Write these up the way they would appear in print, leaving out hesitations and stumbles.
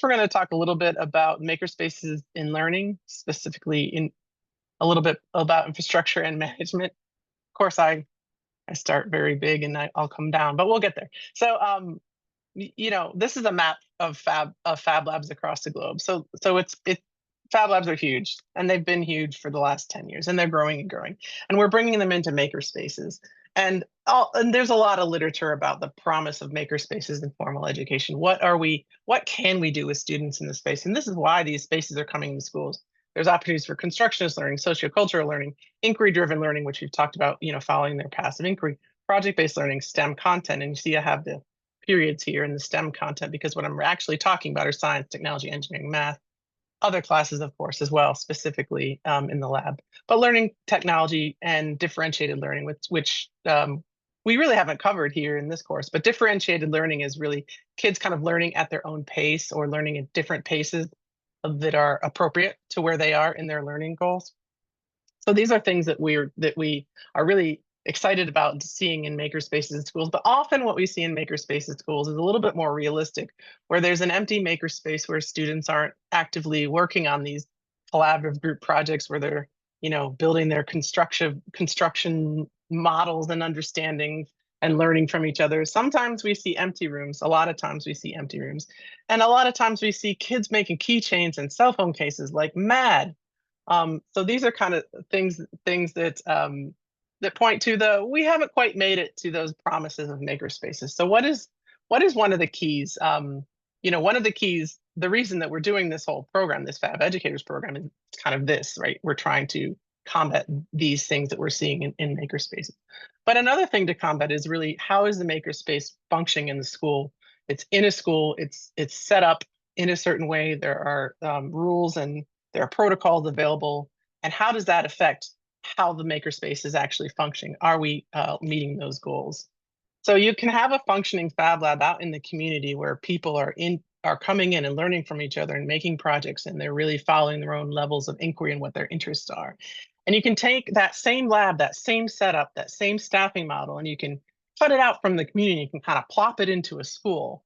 We're going to talk a little bit about makerspaces in learning, specifically in a little bit about infrastructure and management. Of course, I start very big and I'll come down, but we'll get there. So, this is a map of fab labs across the globe. So it's fab labs are huge, and they've been huge for the last 10 years, and they're growing and growing. And we're bringing them into makerspaces. And there's a lot of literature about the promise of makerspaces in formal education. What can we do with students in this space? And this is why these spaces are coming to schools. There's opportunities for constructionist learning, sociocultural learning, inquiry-driven learning, which we've talked about, following their passive inquiry, project-based learning, STEM content. And you see I have the periods here in the STEM content because what I'm actually talking about are science, technology, engineering, math, other classes, of course, as well, specifically in the lab. But learning technology and differentiated learning, which we really haven't covered here in this course, but differentiated learning is really kids kind of learning at their own pace or learning at different paces that are appropriate to where they are in their learning goals. So these are things that we are really excited about seeing in makerspaces in schools. But often what we see in makerspaces schools is a little bit more realistic, where there's an empty makerspace where students aren't actively working on these collaborative group projects where they're, building their construction models and understandings and learning from each other. Sometimes we see empty rooms. A lot of times we see empty rooms. And a lot of times we see kids making keychains and cell phone cases like mad. So these are kind of things that point to we haven't quite made it to those promises of makerspaces. So what is one of the keys? One of the keys, the reason that we're doing this whole program, this Fab Educators program, is kind of this, right? We're trying to combat these things that we're seeing in makerspaces. But another thing to combat is really, how is the makerspace functioning in the school? It's in a school, it's set up in a certain way. There are rules and there are protocols available. And how does that affect how the makerspace is actually functioning? Are we meeting those goals? So you can have a functioning Fab Lab out in the community where people are coming in and learning from each other and making projects, and they're really following their own levels of inquiry and what their interests are. And you can take that same lab, that same setup, that same staffing model, and you can cut it out from the community. You can kind of plop it into a school.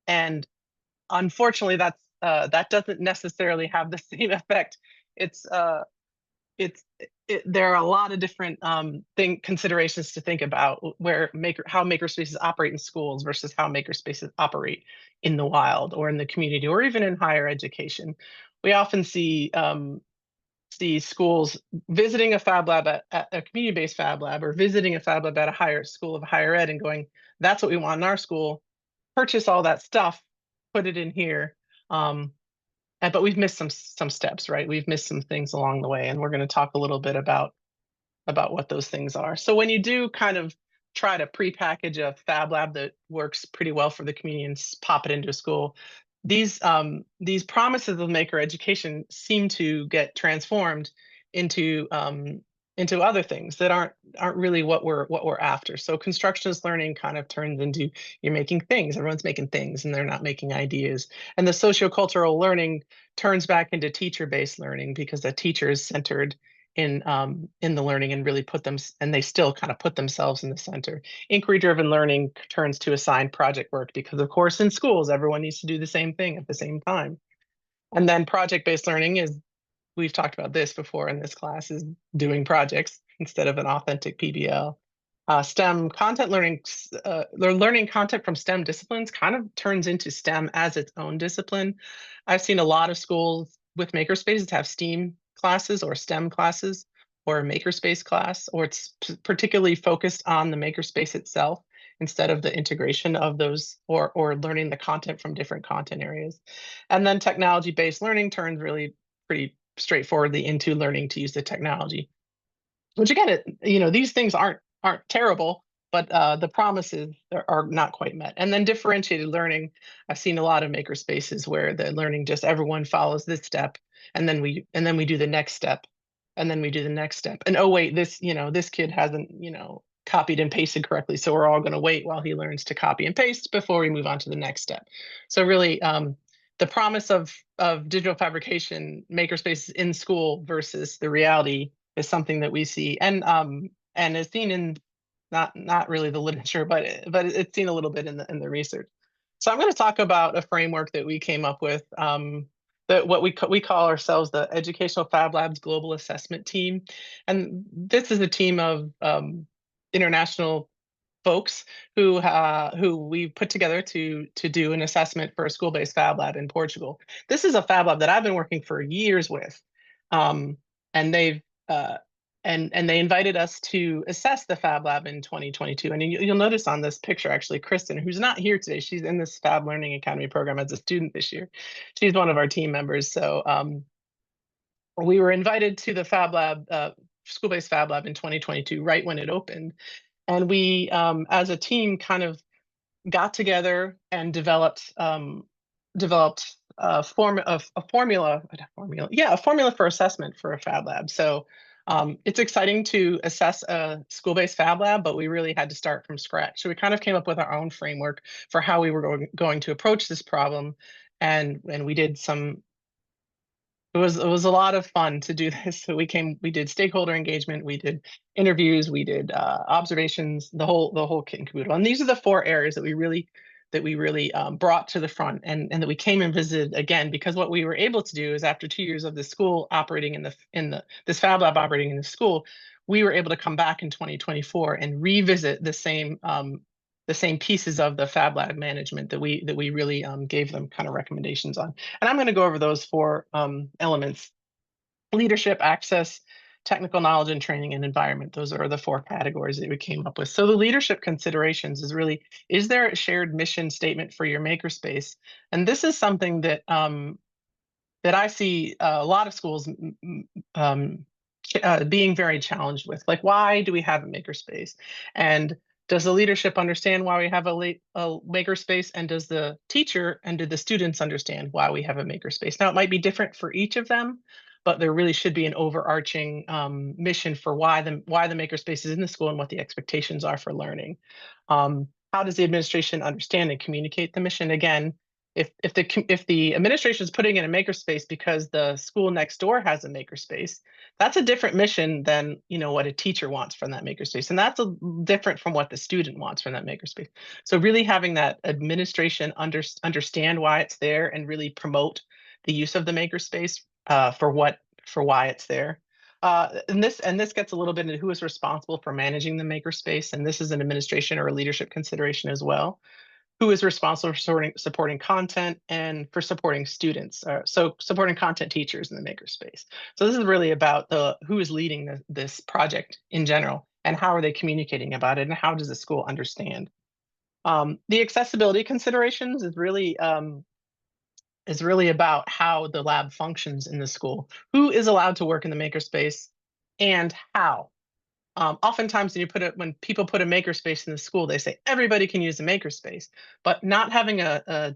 And unfortunately, that doesn't necessarily have the same effect. There are a lot of different considerations to think about how makerspaces operate in schools versus how makerspaces operate in the wild or in the community or even in higher education. We often see schools visiting a Fab Lab at a community-based Fab Lab, or visiting a Fab Lab at a higher school of higher ed and going, that's what we want in our school, purchase all that stuff, put it in here. But we've missed some steps, right? We've missed some things along the way, and we're going to talk a little bit about what those things are. So when you do kind of try to prepackage a Fab Lab that works pretty well for the community and pop it into a school, these promises of maker education seem to get transformed into other things that aren't really what we're after. So constructionist learning kind of turns into, you're making things, everyone's making things, and they're not making ideas. And the sociocultural learning turns back into teacher-based learning because the teacher is centered in the learning and really and they still kind of put themselves in the center. Inquiry-driven learning turns to assigned project work because, of course, in schools, everyone needs to do the same thing at the same time. And then project-based learning is, we've talked about this before in this class, is doing projects instead of an authentic PBL. STEM content learning, learning content from STEM disciplines kind of turns into STEM as its own discipline. I've seen a lot of schools with makerspaces have STEAM classes or STEM classes or a makerspace class, or it's particularly focused on the makerspace itself instead of the integration of those or learning the content from different content areas. And then technology-based learning turns really pretty straightforwardly into learning to use the technology, which again, these things aren't terrible, but the promises are not quite met. And then differentiated learning, I've seen a lot of maker spaces where the learning just everyone follows this step, and then we do the next step, and then we do the next step. And oh wait, this kid hasn't copied and pasted correctly, so we're all going to wait while he learns to copy and paste before we move on to the next step. So really, the promise of digital fabrication makerspaces in school versus the reality is something that we see and is seen in not really the literature, but it's seen a little bit in the research. So I'm going to talk about a framework that we came up with, that what we call ourselves the Educational Fab Labs Global Assessment Team. And this is a team of international folks who we put together to do an assessment for a school-based fab lab in Portugal. This is a fab lab that I've been working for years with, um, and they've uh, and they invited us to assess the fab lab in 2022. And you'll notice on this picture, actually, Kristen, who's not here today, she's in this Fab Learning Academy program as a student this year. She's one of our team members. So we were invited to the fab lab, school-based fab lab in 2022, right when it opened. And we, as a team, kind of got together and developed a formula for assessment for a fab lab. So it's exciting to assess a school-based fab lab, but we really had to start from scratch. So we kind of came up with our own framework for how we were going to approach this problem, and we did some. It was a lot of fun to do this. So we did stakeholder engagement, we did interviews, we did observations, the whole kit and caboodle. And these are the four areas that we really brought to the front, and that we came and visited again, because what we were able to do is, after 2 years of the school operating in the this fab lab operating in the school, we were able to come back in 2024 and revisit the same pieces of the fab lab management that we really gave them kind of recommendations on. And I'm going to go over those four elements: leadership, access, technical knowledge, and training, and environment. Those are the four categories that we came up with. So the leadership considerations is really, is there a shared mission statement for your makerspace? And this is something that I see a lot of schools being very challenged with. Like, why do we have a makerspace? And does the leadership understand why we have a makerspace? And does the teacher and do the students understand why we have a makerspace? Now, it might be different for each of them, but there really should be an overarching mission for why the makerspace is in the school and what the expectations are for learning. How does the administration understand and communicate the mission? Again, if the administration is putting in a makerspace because the school next door has a makerspace, that's a different mission than what a teacher wants from that makerspace, and that's different from what the student wants from that makerspace. So really having that administration understand why it's there and really promote the use of the makerspace for why it's there. And this gets a little bit into who is responsible for managing the makerspace, and this is an administration or a leadership consideration as well. Who is responsible for supporting content and for supporting students, so supporting content teachers in the makerspace. So this is really about who is leading this project in general, and how are they communicating about it, and how does the school understand. The accessibility considerations is really about how the lab functions in the school, who is allowed to work in the makerspace, and how. Oftentimes, when people put a makerspace in the school, they say everybody can use a makerspace, but not having a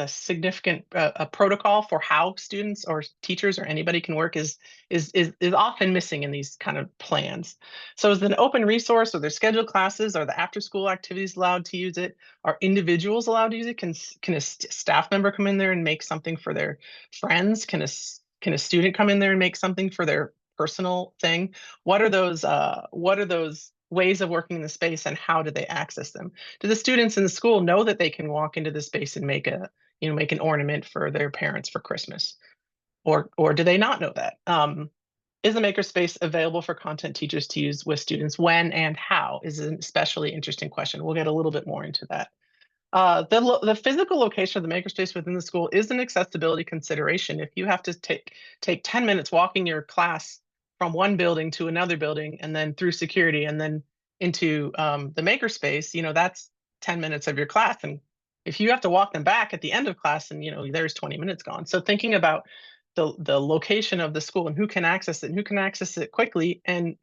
significant a protocol for how students or teachers or anybody can work is often missing in these kind of plans. So, is it an open resource? Are there scheduled classes? Are the after school activities allowed to use it? Are individuals allowed to use it? Can a staff member come in there and make something for their friends? Can a student come in there and make something for their personal thing? What are those ways of working in the space, and how do they access them? Do the students in the school know that they can walk into the space and make an ornament for their parents for Christmas, or do they not know that? Is the makerspace available for content teachers to use with students? When and how is an especially interesting question. We'll get a little bit more into that. The physical location of the makerspace within the school is an accessibility consideration. If you have to take 10 minutes walking your class from one building to another building, and then through security, and then into the makerspace, that's 10 minutes of your class. And if you have to walk them back at the end of class, and there's 20 minutes gone. So thinking about the location of the school and who can access it, and who can access it quickly, and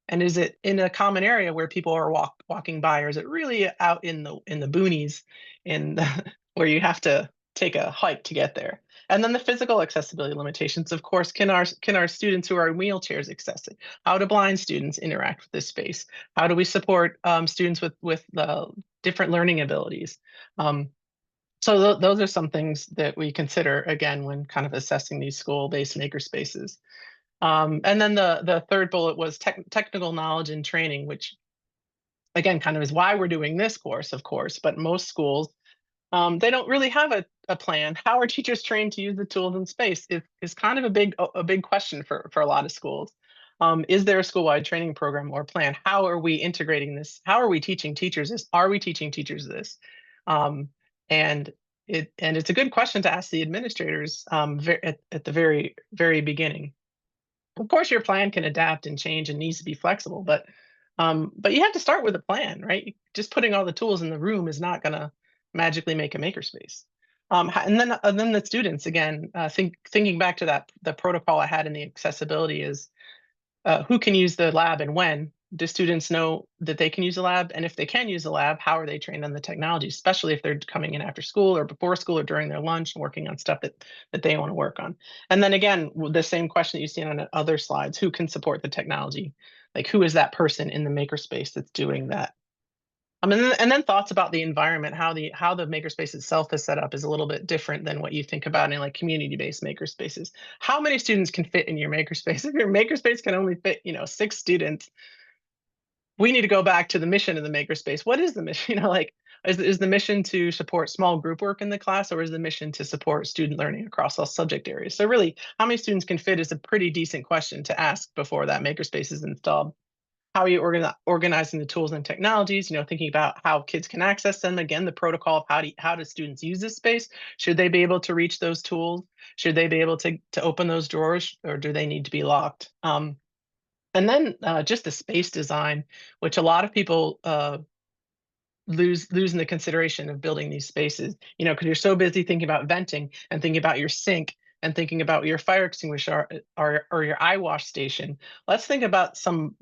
is it in a common area where people are walking by, or is it really out in the boonies, in where you have to take a hike to get there? And then the physical accessibility limitations, of course, can our students who are in wheelchairs access it? How do blind students interact with this space? How do we support students with different learning abilities? So those are some things that we consider, again, when kind of assessing these school-based makerspaces. And then the third bullet was technical knowledge and training, which again kind of is why we're doing this course, of course. But most schools They don't really have a plan. How are teachers trained to use the tools in space is kind of a big question for a lot of schools. Is there a school-wide training program or plan? How are we integrating this? How are we teaching teachers this? Are we teaching teachers this? Um, and it's a good question to ask the administrators at the very beginning. Of course, your plan can adapt and change and needs to be flexible, but you have to start with a plan, right? Just putting all the tools in the room is not going to magically make a makerspace. And then the students again, thinking back to that the protocol I had in the accessibility is who can use the lab and when. Do students know that they can use the lab? And if they can use the lab, how are they trained on the technology, especially if they're coming in after school or before school or during their lunch and working on stuff that they want to work on? And then again, the same question that you see on other slides, who can support the technology? Like who is that person in the makerspace that's doing that? And then thoughts about the environment, how the makerspace itself is set up is a little bit different than what you think about in like community-based makerspaces. How many students can fit in your makerspace? If your makerspace can only fit, 6 students, we need to go back to the mission of the makerspace. What is the mission? Like is the mission to support small group work in the class, or is the mission to support student learning across all subject areas? So really, how many students can fit is a pretty decent question to ask before that makerspace is installed. How are you organizing the tools and technologies? Thinking about how kids can access them. Again, the protocol of how do students use this space? Should they be able to reach those tools? Should they be able to open those drawers, or do they need to be locked? And then just the space design, which a lot of people losing the consideration of building these spaces, because you're so busy thinking about venting and thinking about your sink and thinking about your fire extinguisher or your eye wash station. Let's think about some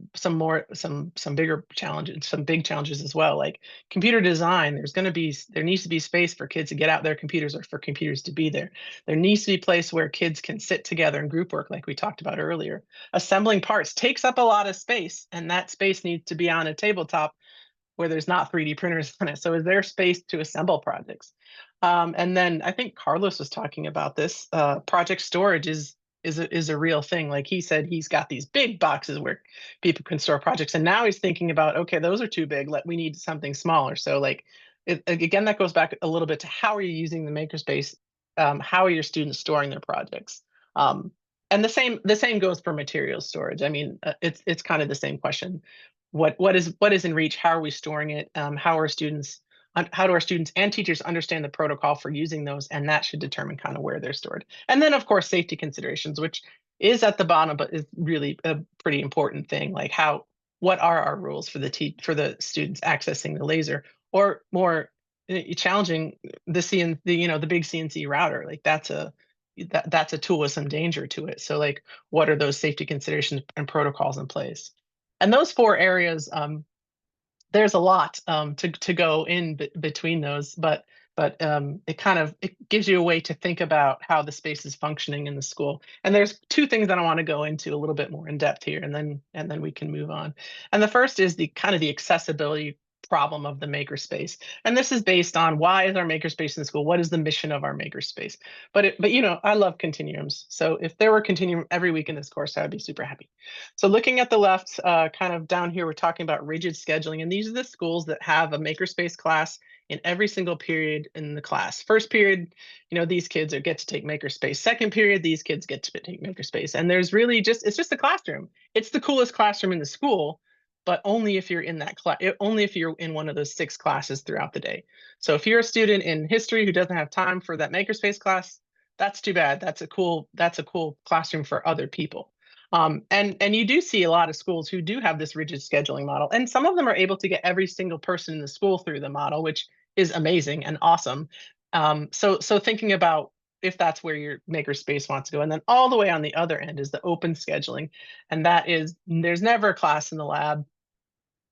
bigger challenges, some big challenges as well, like computer design. There needs to be space for kids to get out their computers or for computers to be there. There needs to be a place where kids can sit together and group work like we talked about earlier. Assembling parts takes up a lot of space, and that space needs to be on a tabletop where there's not 3D printers on it. So is there space to assemble projects? And then I think Carlos was talking about this. Project storage is a real thing. Like he said, he's got these big boxes where people can store projects, and now he's thinking about, okay, those are too big. We need something smaller. So like again, that goes back a little bit to how are you using the makerspace? How are your students storing their projects? Um, and the same goes for material storage. I mean, it's kind of the same question. What is in reach? How are we storing it? How do our students and teachers understand the protocol for using those? And that should determine kind of where they're stored. And then of course safety considerations, which is at the bottom, but is really a pretty important thing. Like what are our rules for the students accessing the laser, or more challenging, the big CNC router? Like that's a tool with some danger to it. So like, what are those safety considerations and protocols in place? And those 4 areas, there's a lot to go in between those, but it gives you a way to think about how the space is functioning in the school. And there's 2 things that I want to go into a little bit more in depth here, and then we can move on. And the first is the kind of the accessibility problem of the makerspace. And this is based on, why is our makerspace in school? What is the mission of our makerspace? But I love continuums. So if there were continuum every week in this course, I would be super happy. So looking at the left, kind of down here, we're talking about rigid scheduling. And these are the schools that have a makerspace class in every single period in the class. First period, these kids get to take makerspace. Second period, these kids get to take makerspace. And there's really it's just a classroom. It's the coolest classroom in the school, but only if you're in that class, only if you're in one of those 6 classes throughout the day. So if you're a student in history who doesn't have time for that makerspace class, that's too bad. That's a cool classroom for other people. And you do see a lot of schools who do have this rigid scheduling model, and some of them are able to get every single person in the school through the model, which is amazing and awesome. So thinking about if that's where your makerspace wants to go. And then all the way on the other end is the open scheduling. And that is, there's never a class in the lab,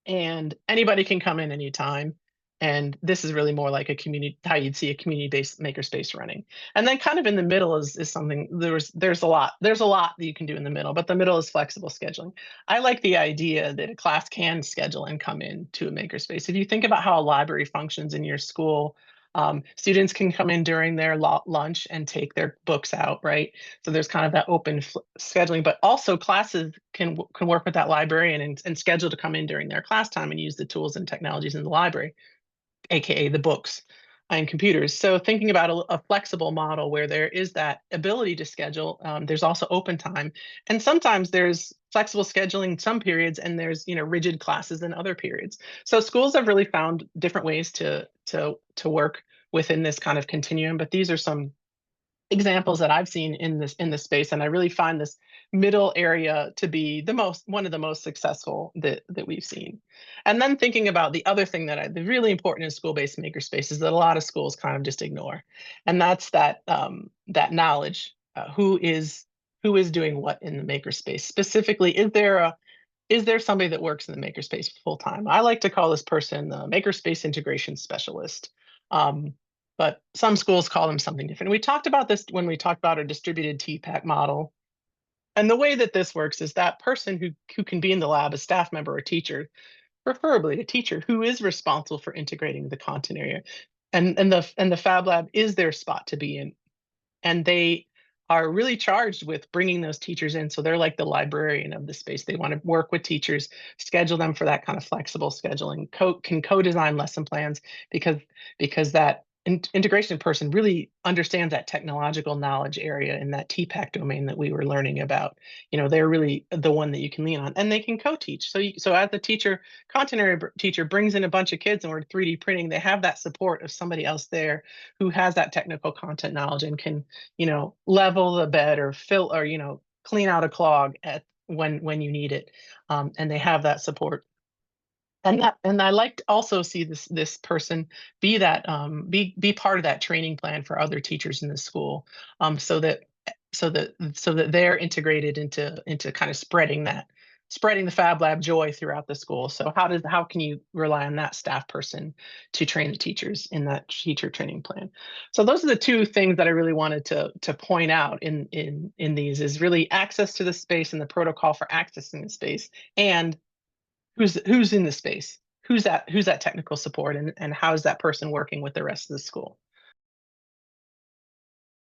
and anybody can come in anytime. And this is really more like how you'd see a community-based makerspace running. And then kind of in the middle is something, there's a lot that you can do in the middle, but the middle is flexible scheduling. I like the idea that a class can schedule and come in to a makerspace. If you think about how a library functions in your school, students can come in during their lunch and take their books out, right? So there's kind of that open scheduling, but also classes can work with that librarian and schedule to come in during their class time and use the tools and technologies in the library, aka the books. and computers. So thinking about a flexible model where there is that ability to schedule, there's also open time, and sometimes there's flexible scheduling some periods, and there's rigid classes in other periods. So schools have really found different ways to work within this kind of continuum. But these are some examples that I've seen in this space, and I really find this middle area to be one of the most successful that we've seen. And then thinking about the other thing the really important in school-based makerspaces that a lot of schools kind of just ignore, and that's that knowledge. Who is doing what in the makerspace? Specifically, is there somebody that works in the makerspace full time? I like to call this person the makerspace integration specialist. Um, but some schools call them something different. We talked about this when we talked about our distributed TPAC model. And the way that this works is that person who can be in the lab, a staff member or teacher, preferably a teacher who is responsible for integrating the content area. And the Fab Lab is their spot to be in, and they are really charged with bringing those teachers in. So they're like the librarian of the space. They want to work with teachers, schedule them for that kind of flexible scheduling, can co-design lesson plans, because that integration person really understands that technological knowledge area in that TPAC domain that we were learning about. They're really the one that you can lean on, and they can co-teach. So as the teacher, content area teacher brings in a bunch of kids and we're 3D printing, they have that support of somebody else there who has that technical content knowledge and can level the bed or fill or clean out a clog at when you need it, and they have that support. And I like to also see this person be part of that training plan for other teachers in the school, so that they're integrated into kind of spreading the Fab Lab joy throughout the school. So how can you rely on that staff person to train the teachers in that teacher training plan? So those are the two things that I really wanted to point out in these, is really access to the space and the protocol for accessing the space, and who's in the space, who's that technical support, and how is that person working with the rest of the school.